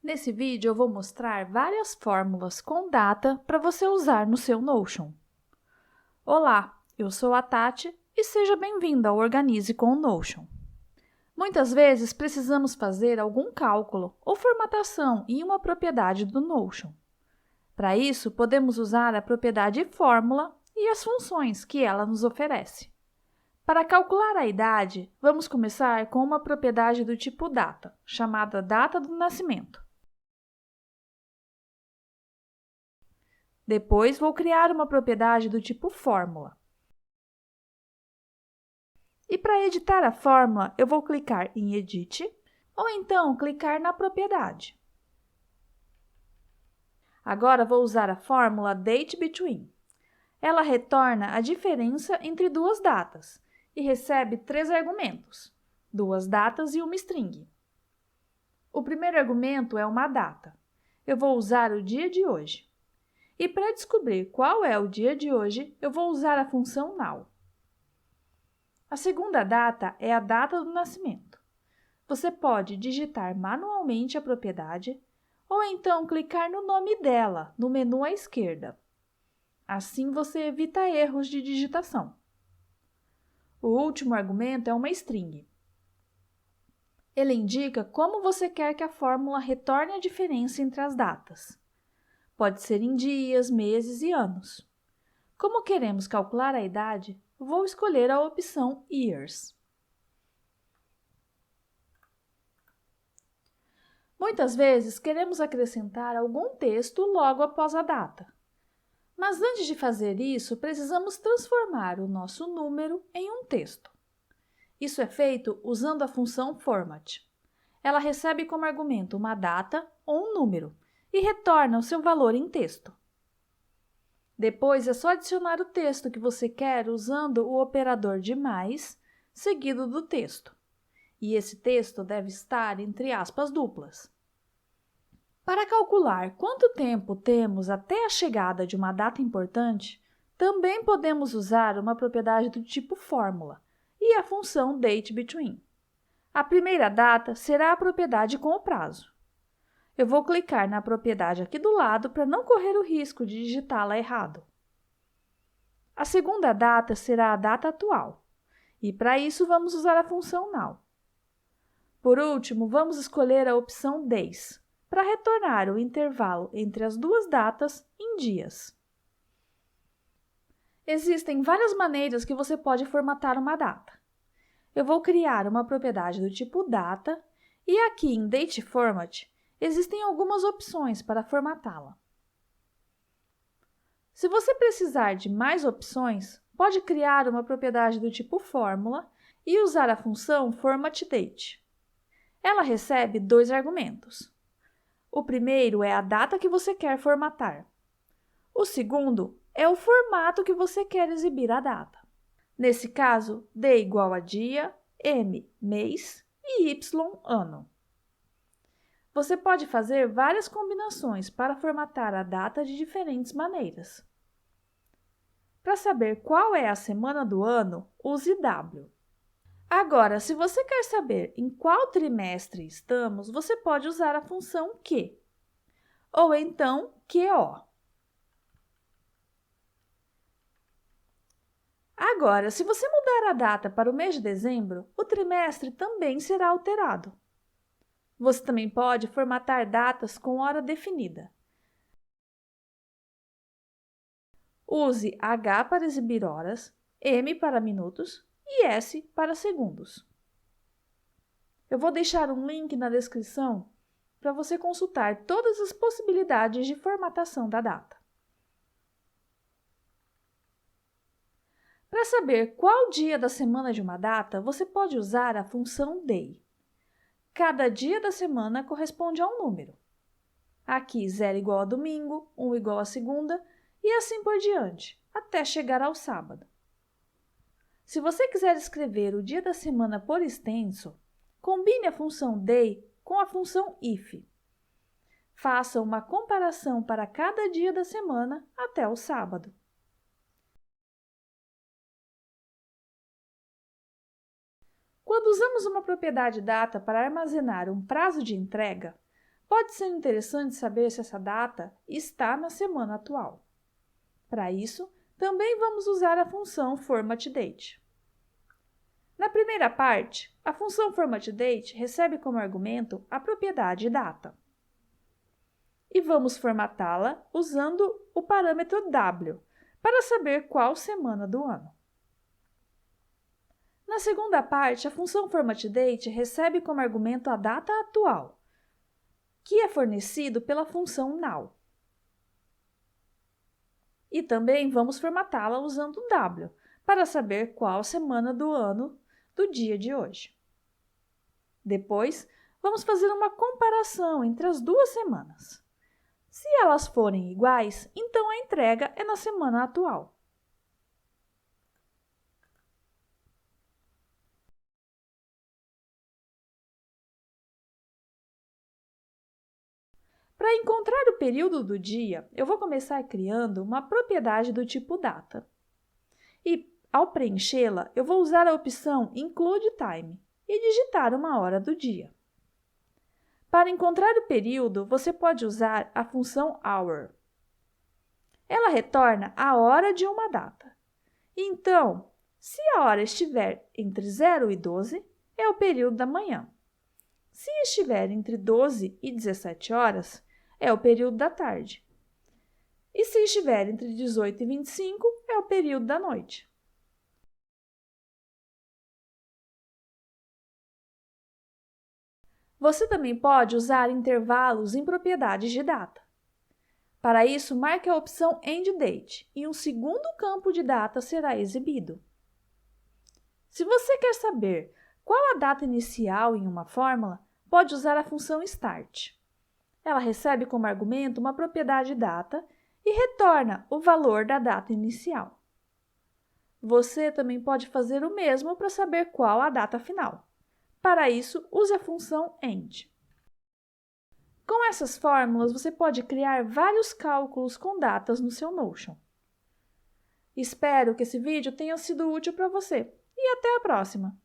Nesse vídeo eu vou mostrar várias fórmulas com data para você usar no seu Notion. Olá, eu sou a Tati e seja bem-vinda ao Organize com o Notion. Muitas vezes precisamos fazer algum cálculo ou formatação em uma propriedade do Notion. Para isso, podemos usar a propriedade fórmula e as funções que ela nos oferece. Para calcular a idade, vamos começar com uma propriedade do tipo data, chamada data do nascimento. Depois, vou criar uma propriedade do tipo fórmula. E para editar a fórmula, eu vou clicar em Edit, ou então clicar na propriedade. Agora, vou usar a fórmula DateBetween. Ela retorna a diferença entre duas datas e recebe 3 argumentos, 2 datas e uma string. O primeiro argumento é uma data. Eu vou usar o dia de hoje. E para descobrir qual é o dia de hoje, eu vou usar a função now. A segunda data é a data do nascimento. Você pode digitar manualmente a propriedade ou então clicar no nome dela no menu à esquerda. Assim você evita erros de digitação. O último argumento é uma string. Ele indica como você quer que a fórmula retorne a diferença entre as datas. Pode ser em dias, meses e anos. Como queremos calcular a idade, vou escolher a opção Years. Muitas vezes queremos acrescentar algum texto logo após a data. Mas antes de fazer isso, precisamos transformar o nosso número em um texto. Isso é feito usando a função format. Ela recebe como argumento uma data ou um número e retorna o seu valor em texto. Depois é só adicionar o texto que você quer usando o operador de mais, seguido do texto. E esse texto deve estar entre aspas duplas. Para calcular quanto tempo temos até a chegada de uma data importante, também podemos usar uma propriedade do tipo fórmula e a função DateBetween. A primeira data será a propriedade com o prazo. Eu vou clicar na propriedade aqui do lado para não correr o risco de digitá-la errado. A segunda data será a data atual, e para isso vamos usar a função now. Por último, vamos escolher a opção days, para retornar o intervalo entre as duas datas em dias. Existem várias maneiras que você pode formatar uma data. Eu vou criar uma propriedade do tipo data e aqui em DateFormat existem algumas opções para formatá-la. Se você precisar de mais opções, pode criar uma propriedade do tipo fórmula e usar a função formatDate. Ela recebe 2 argumentos. O primeiro é a data que você quer formatar. O segundo é o formato que você quer exibir a data. Nesse caso, D igual a dia, M, mês e Y, ano. Você pode fazer várias combinações para formatar a data de diferentes maneiras. Para saber qual é a semana do ano, use W. Agora, se você quer saber em qual trimestre estamos, você pode usar a função Q, ou então QO. Agora, se você mudar a data para o mês de dezembro, o trimestre também será alterado. Você também pode formatar datas com hora definida. Use H para exibir horas, M para minutos e S para segundos. Eu vou deixar um link na descrição para você consultar todas as possibilidades de formatação da data. Para saber qual dia da semana de uma data, você pode usar a função day. Cada dia da semana corresponde a um número. Aqui 0 igual a domingo, 1 igual a segunda e assim por diante, até chegar ao sábado. Se você quiser escrever o dia da semana por extenso, combine a função day com a função if. Faça uma comparação para cada dia da semana até o sábado. Quando usamos uma propriedade data para armazenar um prazo de entrega, pode ser interessante saber se essa data está na semana atual. Para isso, também vamos usar a função formatDate. Na primeira parte, a função formatDate recebe como argumento a propriedade data. E vamos formatá-la usando o parâmetro W, para saber qual semana do ano. Na segunda parte, a função formatDate recebe como argumento a data atual, que é fornecido pela função now. E também vamos formatá-la usando o W, para saber qual semana do ano do dia de hoje. Depois, vamos fazer uma comparação entre as duas semanas. Se elas forem iguais, então a entrega é na semana atual. Para encontrar o período do dia, eu vou começar criando uma propriedade do tipo data. E, ao preenchê-la, eu vou usar a opção Include Time e digitar uma hora do dia. Para encontrar o período, você pode usar a função Hour. Ela retorna a hora de uma data. Então, se a hora estiver entre 0 e 12, é o período da manhã. Se estiver entre 12 e 17 horas, é o período da tarde. E se estiver entre 18 e 25, é o período da noite. Você também pode usar intervalos em propriedades de data. Para isso, marque a opção EndDate e um segundo campo de data será exibido. Se você quer saber qual a data inicial em uma fórmula, pode usar a função Start. Ela recebe como argumento uma propriedade data e retorna o valor da data inicial. Você também pode fazer o mesmo para saber qual a data final. Para isso, use a função End. Com essas fórmulas, você pode criar vários cálculos com datas no seu Notion. Espero que esse vídeo tenha sido útil para você e até a próxima!